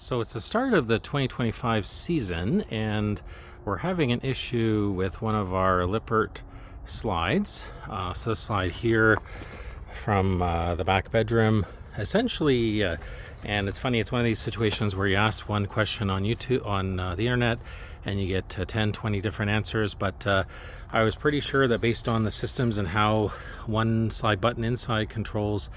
So it's the start of the 2025 season, and we're having an issue with one of our Lippert slides. So this slide here from the back bedroom, essentially, and it's funny, it's one of these situations where you ask one question on YouTube, on the internet, and you get 10, 20 different answers. But I was pretty sure that based on the systems and how one slide button inside controls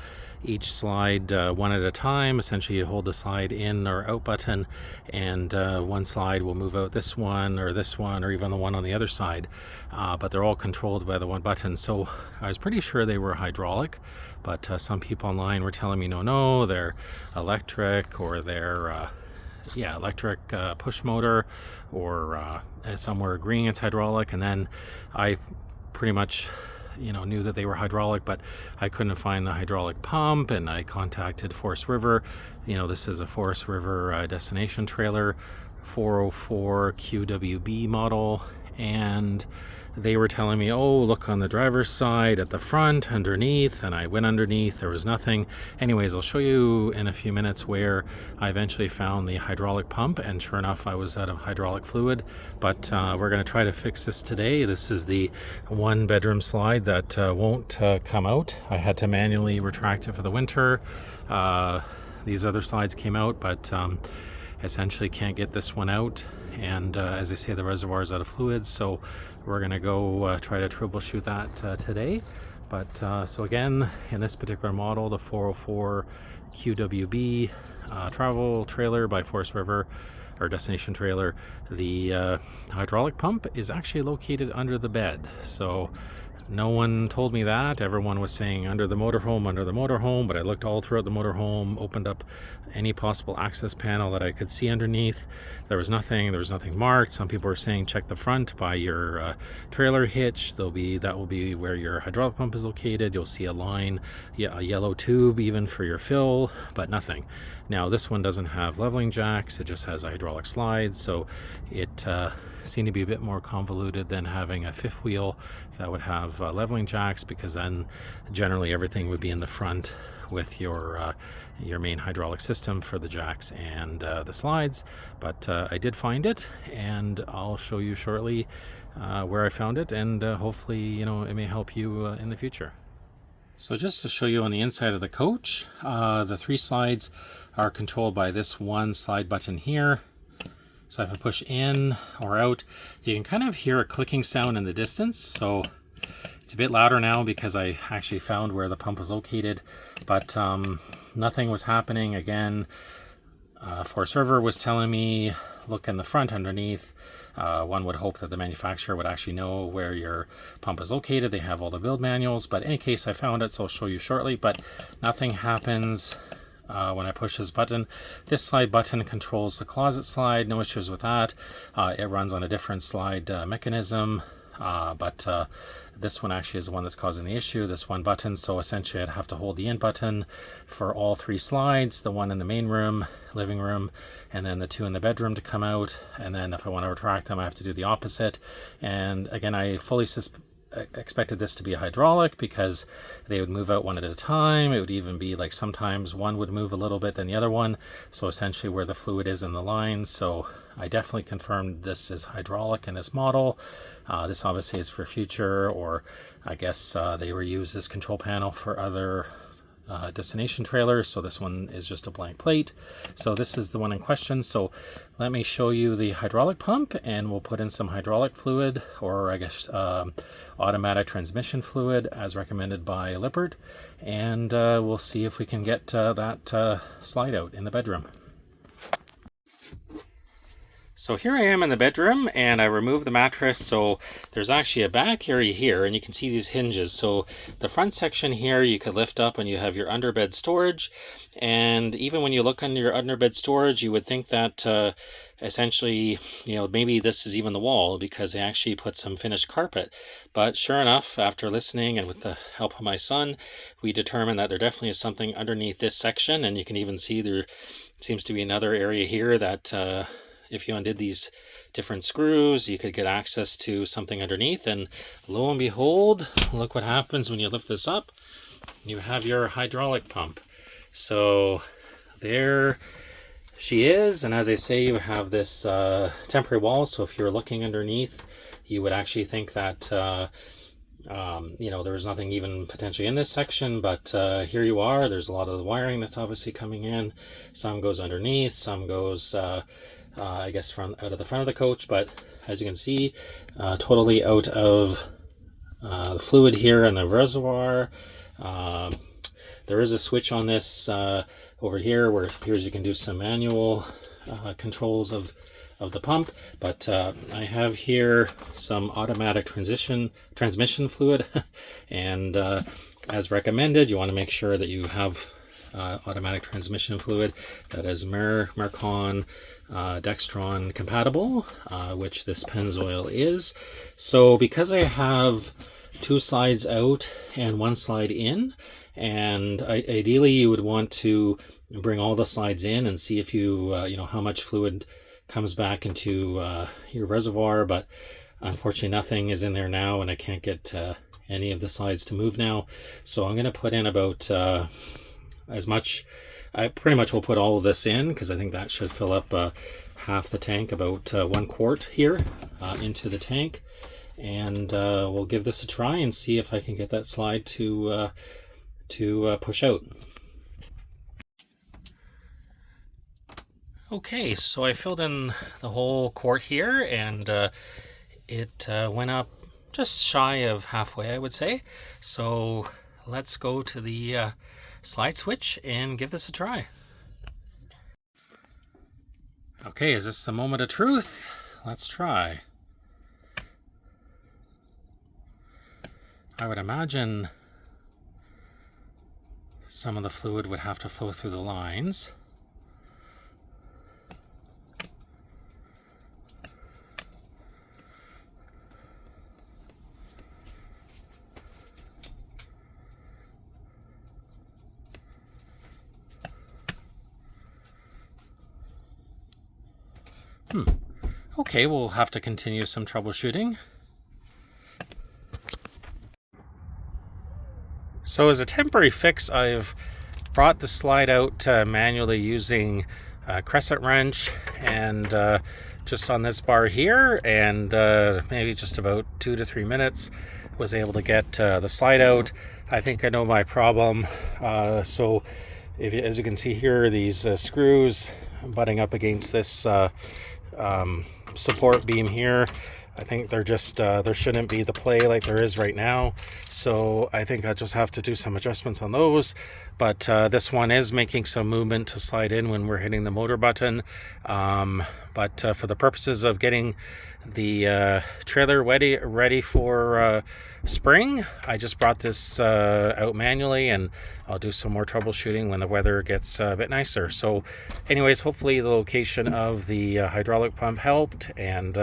each slide one at a time. Essentially, you hold the slide in or out button, and one slide will move out this one, or even the one on the other side. But they're all controlled by the one button. So I was pretty sure they were hydraulic, but some people online were telling me no, they're electric, or they're electric push motor, or some were agreeing it's hydraulic. And then I pretty much knew that they were hydraulic, but I couldn't find the hydraulic pump, and I contacted Forest River. This is a Forest River destination trailer, 404 QWB model, and they were telling me, oh, look on the driver's side, at the front, underneath. And I went underneath, there was nothing. Anyways, I'll show you in a few minutes where I eventually found the hydraulic pump, and sure enough, I was out of hydraulic fluid. But we're going to try to fix this today. This is the one bedroom slide that won't come out. I had to manually retract it for the winter. These other slides came out, but essentially can't get this one out. And as I say, the reservoir is out of fluids, so we're going to go try to troubleshoot that today. But so again, in this particular model, the 404 QWB travel trailer by Forest River, or destination trailer, the hydraulic pump is actually located under the bed. So no one told me that. Everyone was saying under the motorhome, but I looked all throughout the motorhome, opened up any possible access panel that I could see underneath. There was nothing marked. Some people were saying check the front by your trailer hitch. That will be where your hydraulic pump is located. You'll see a line, a yellow tube even for your fill, but nothing. Now this one doesn't have leveling jacks, it just has a hydraulic slide, so it seemed to be a bit more convoluted than having a fifth wheel that would have leveling jacks, because then generally everything would be in the front with your main hydraulic system for the jacks and the slides. But I did find it, and I'll show you shortly where I found it, and hopefully it may help you in the future. So just to show you on the inside of the coach, the three slides are controlled by this one slide button here. So if I push in or out, you can kind of hear a clicking sound in the distance. So it's a bit louder now because I actually found where the pump was located, but nothing was happening. Again, Forest River was telling me, look in the front underneath. One would hope that the manufacturer would actually know where your pump is located. They have all the build manuals, but in any case, I found it, so I'll show you shortly. But nothing happens when I push this button. This slide button controls the closet slide, no issues with that. It runs on a different slide mechanism, but this one actually is the one that's causing the issue, this one button. So essentially I'd have to hold the in button for all three slides, the one in the main room, living room, and then the two in the bedroom to come out. And then if I want to retract them, I have to do the opposite. And again, I fully expected this to be a hydraulic, because they would move out one at a time. It would even be like sometimes one would move a little bit than the other one, so essentially where the fluid is in the line. So I definitely confirmed this is hydraulic in this model. This obviously is for future, or I guess they reuse this control panel for other destination trailers. So this one is just a blank plate. So this is the one in question. So let me show you the hydraulic pump, and we'll put in some hydraulic fluid, or I guess automatic transmission fluid as recommended by Lippert, and we'll see if we can get that slide out in the bedroom. So here I am in the bedroom, and I removed the mattress. So there's actually a back area here, and you can see these hinges. So the front section here you could lift up, and you have your underbed storage. And even when you look under your underbed storage, you would think that essentially, maybe this is even the wall, because they actually put some finished carpet. But sure enough, after listening and with the help of my son, we determined that there definitely is something underneath this section. And you can even see there seems to be another area here that if you undid these different screws, you could get access to something underneath. And lo and behold, look what happens when you lift this up. You have your hydraulic pump. So there she is. And as I say, you have this temporary wall, so if you're looking underneath, you would actually think that you know, there was nothing even potentially in this section, but here you are. There's a lot of the wiring that's obviously coming in. Some goes underneath, some goes I guess out of the front of the coach, but as you can see, totally out of the fluid here in the reservoir. There is a switch on this over here where it appears you can do some manual controls of the pump, but I have here some automatic transmission fluid and as recommended, you want to make sure that you have automatic transmission fluid that is Mercon Dextron compatible, which this Pennzoil is. So because I have 2 slides out and 1 slide in, and ideally you would want to bring all the slides in and see if you you know, how much fluid comes back into your reservoir, but unfortunately nothing is in there now, and I can't get any of the slides to move now. So I'm going to put in about as much. I pretty much will put all of this in because I think that should fill up half the tank, about 1 quart here into the tank, and we'll give this a try and see if I can get that slide to push out. Okay, so I filled in the whole quart here, and it went up just shy of halfway, I would say. So let's go to the slide switch and give this a try. Okay, is this the moment of truth? Let's try. I would imagine some of the fluid would have to flow through the lines. Okay, we'll have to continue some troubleshooting. So as a temporary fix, I've brought the slide out manually using a crescent wrench and just on this bar here, and maybe just about 2 to 3 minutes was able to get the slide out. I think I know my problem. So as you can see here, these screws butting up against this support beam here, I think they're just there shouldn't be the play like there is right now, so I think I just have to do some adjustments on those. But this one is making some movement to slide in when we're hitting the motor button, but for the purposes of getting the trailer ready for spring, I just brought this out manually, and I'll do some more troubleshooting when the weather gets a bit nicer. So anyways, hopefully the location of the hydraulic pump helped, and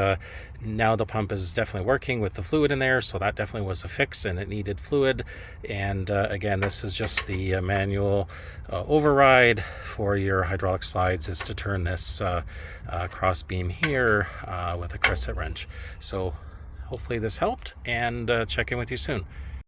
now the pump is definitely working with the fluid in there, so that definitely was a fix and it needed fluid. And again, this is just the manual override for your hydraulic slides, is to turn this cross beam here with a crescent wrench. So hopefully this helped, and check in with you soon.